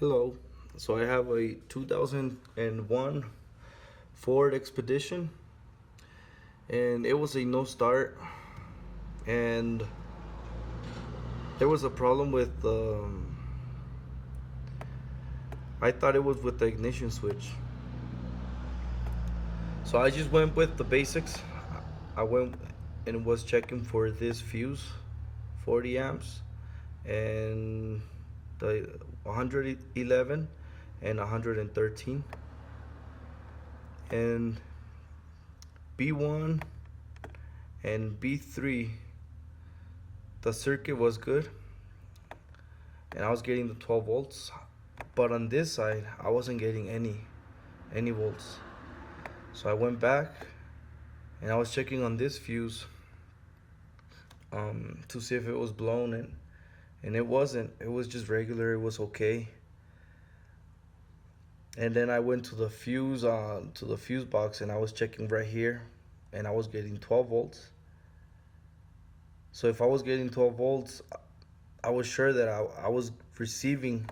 Hello. So I have a 2001 Ford Expedition, and it was a no start, and there was a problem with I thought it was with the ignition switch. So I just went with the basics. I went and was checking for this fuse, 40 amps, and the 111 and 113, and B1 and B3, the circuit was good, and I was getting the 12 volts, but on this side I wasn't getting any volts. So I went back and I was checking on this fuse to see if it was blown, and it wasn't. It was just regular. It was okay. And then I went to the fuse box, and I was checking right here, and I was getting 12 volts. So if I was getting 12 volts, I was sure that I was receiving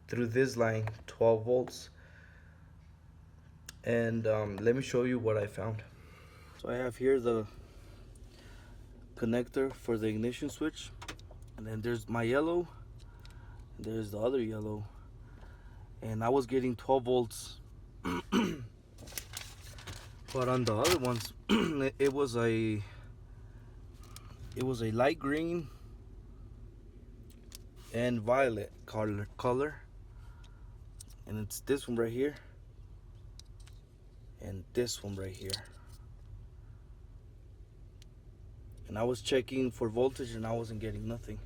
through this line 12 volts. And let me show you what I found. So I have here the connector for the ignition switch, and then there's my yellow, and there's the other yellow, and I was getting 12 volts. But on the other ones, it was a light green and violet color, and it's this one right here and this one right here. And I was checking for voltage and I wasn't getting nothing.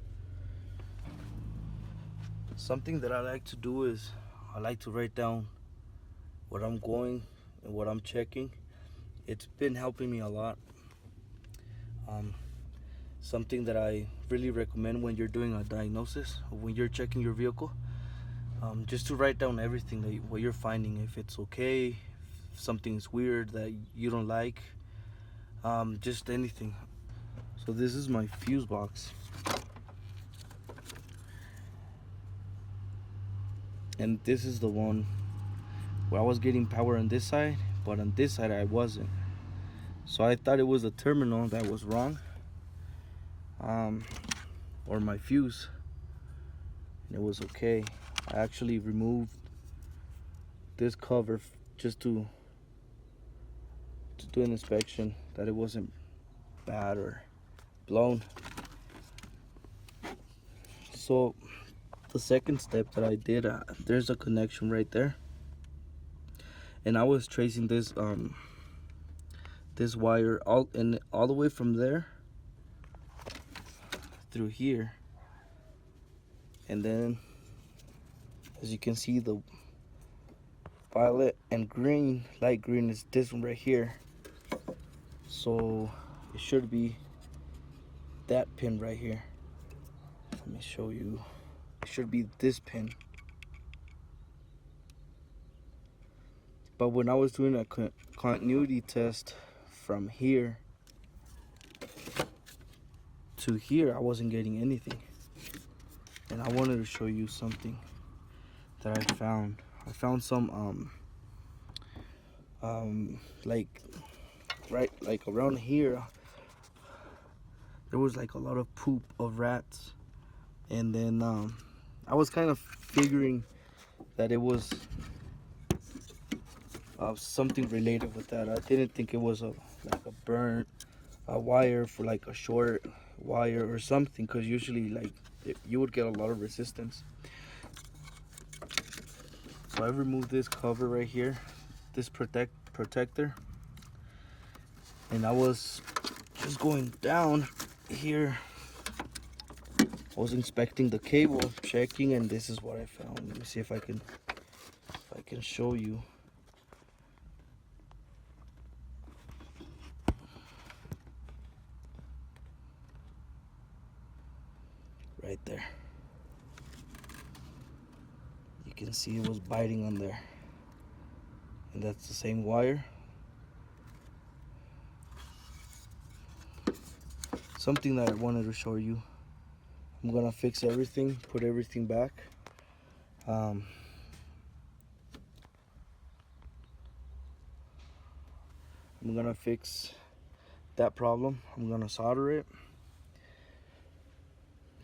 Something that I like to do is I like to write down what I'm going and what I'm checking. It's been helping me a lot. Something that I really recommend when you're doing a diagnosis, or when you're checking your vehicle, just to write down everything what you're finding. If it's okay, if something's weird that you don't like, just anything. So this is my fuse box, and this is the one where I was getting power on this side, but on this side I wasn't. So I thought it was the terminal that was wrong, or my fuse, and it was okay. I actually removed this cover just to do an inspection that it wasn't bad or blown. So the second step that I did, there's a connection right there, and I was tracing this this wire all the way from there through here, and then as you can see, the violet and green, light green, is this one right here. So it should be that pin right here. Let me show you. It should be this pin. But when I was doing a continuity test from here to here, I wasn't getting anything. And I wanted to show you something that I found. I found some like right like around here there was like a lot of poop of rats, and then I was kind of figuring that it was something related with that. I didn't think it was like a burnt wire for like a short wire or something, because usually like you would get a lot of resistance. So I removed this cover right here, this protector, and I was just going down here. I was inspecting the cable, checking, and this is what I found. Let me see if I can show you. Right there. You can see it was biting on there. And that's the same wire. Something that I wanted to show you. I'm gonna fix everything, put everything back, I'm gonna fix that problem. I'm gonna solder it,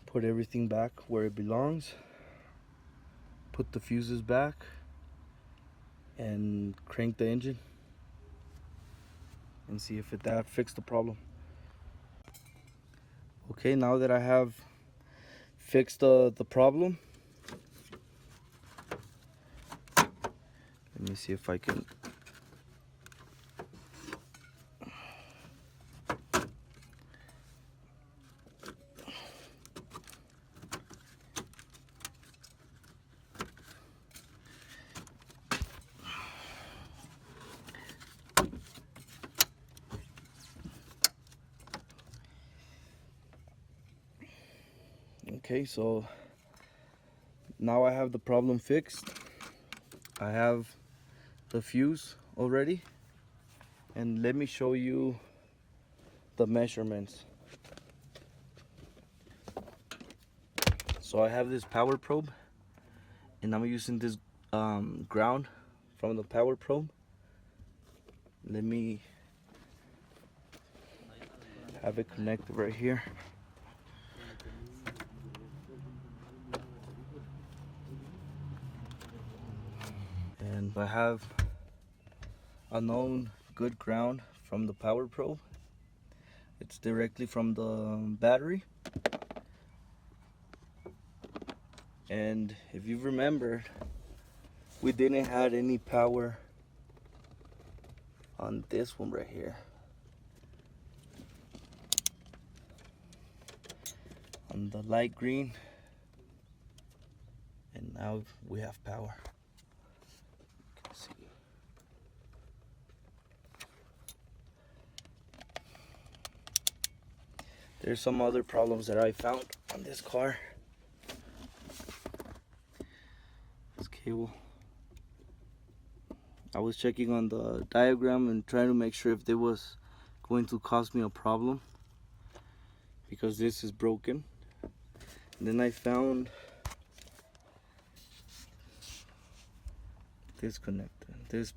put everything back where it belongs, put the fuses back, and crank the engine and see if that fixed the problem. Okay, now that I have fixed the problem, let me see if I can. Okay, so now I have the problem fixed. I have the fuse already, and let me show you the measurements. So I have this power probe, and I'm using this ground from the power probe. Let me have it connected right here. And I have a known good ground from the power probe. It's directly from the battery. And if you remember, we didn't have any power on this one right here. On the light green. And now we have power. You can see. There's some other problems that I found on this car. This cable. I was checking on the diagram and trying to make sure if there was going to cause me a problem, because this is broken. And then I found this connector. This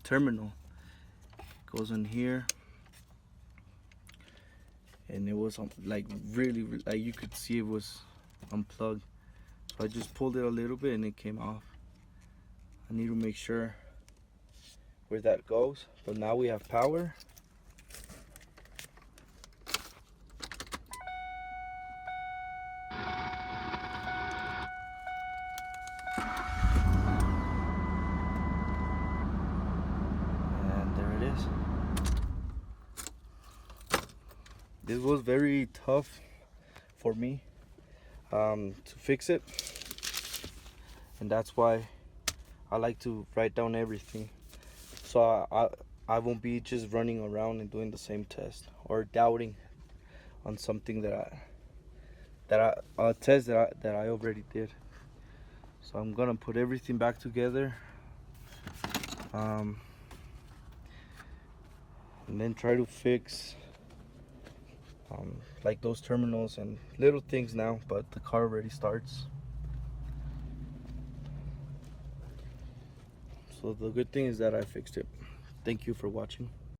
terminal goes in here, and it was like really, like you could see it was unplugged. So I just pulled it a little bit and it came off. I need to make sure where that goes. But now we have power. And there it is. This was very tough for me to fix it. And that's why I like to write down everything, so I won't be just running around and doing the same test or doubting on something that a test that I already did. So I'm gonna put everything back together, and then try to fix like those terminals and little things now, but the car already starts. So the good thing is that I fixed it. Thank you for watching.